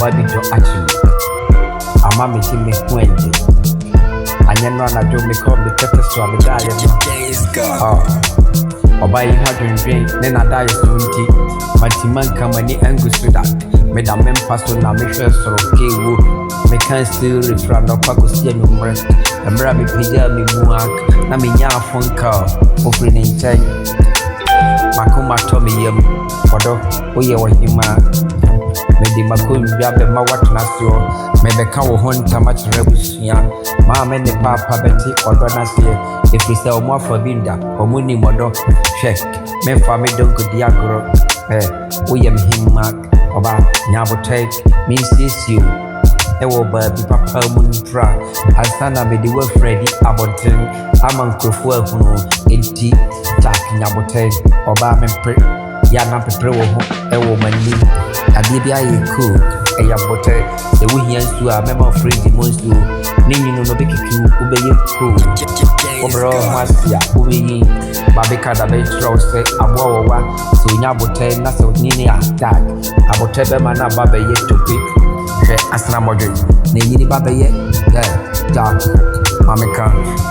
Bobby to actually. I'm a meeting me 20. And you know, I do me call the pepper so I'm a or buy you had to drink, then I die soon. My team come and the angus to that. Made a mem pass on a mission so okay. Me can't still refrain of Pacos Yemen. And Brabby Pija me muak. Nami ya phone call. Offering in time. Makuma Tommy Yem. Odo, Oye Wahima. Medi Makun Yabe Mawatnaso. Maybe cow hunt a much rebusia. Mamma and the papa Betty or Donasia. If we sell more for Binda or Muni Modo, check. Me family don't go diagro. William him mark about Nabotek means this you. Ewo baby papa muntra. Asana me the word Freddy Abonton. I'm Uncle Funo. Enti tak Nabotek oba me pre. Yana prepare ewo mani. Adibia ye cool. Eya bote. The Williams to a member of Freddy Monsu. Nini no big you obey cool. Overall Masia Ubi Babika da Betro say Awawa so Nabote Nasa Nini attack. Abotebe mana babe yet to pick. Asana Modri Nini babe yet dark Mamika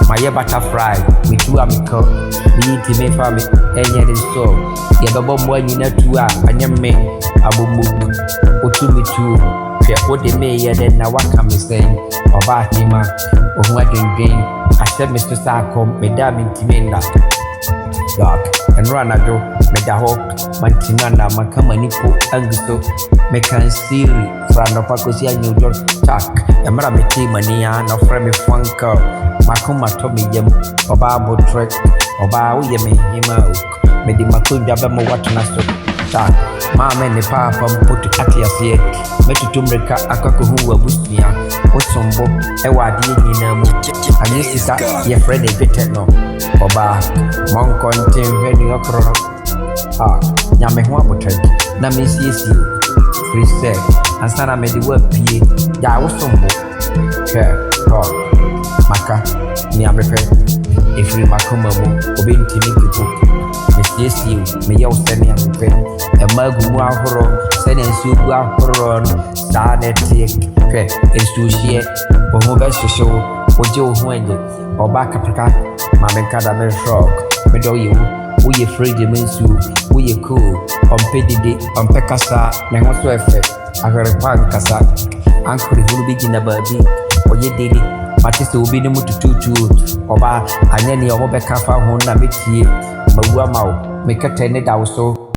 my butterfly me too amico me to me family and yet so Yababo one in a 2 and yam me Abu Utumi too. What they may yet then now what can be saying about him or what drink. I said Mr. Sarcom, Madame Intimenda Dark and Ranado, Medahawk, Mantinana, Makamanipo, Angusto, Mekan Siri, Frano Pacosia, New York, Tack, and Maramiti Mania, no Frame Funko, Makuma Tommy Yem, Obabo Trek, Oba Yemi, Hima, Medimakun Jabamo Watanaso, Tack. Mama and the papa put to Atlas yet. Metutumreka Akaku Busia, Osombo, Ewadi Ninamu. I used to start your friend a bit no. Oba, Monkon Tim Venny Okro. Yamehwabotek, Namis you. Free set, and Sana made the word P. Ya Osombo. Care, God, Maka, Niamepe, if we Makumamu, obeying Timmy people. Miss you, may you send me a pen. A Magu Horo, sending you Horo, Sanetic, is to share, or who best to show, or Joe Wendy, or Baccapraca, Mamma Cadame Frog, Meadow you, we ye free the mensu, we ye cool, on Pedidi, on Pecasa, Nangaswefe, I heard a pancasa, Uncle will begin a baby, or ye did it. Matisse will be the mututu, or by any of Becca Honda Mitty, Mawamau, make a tenant also.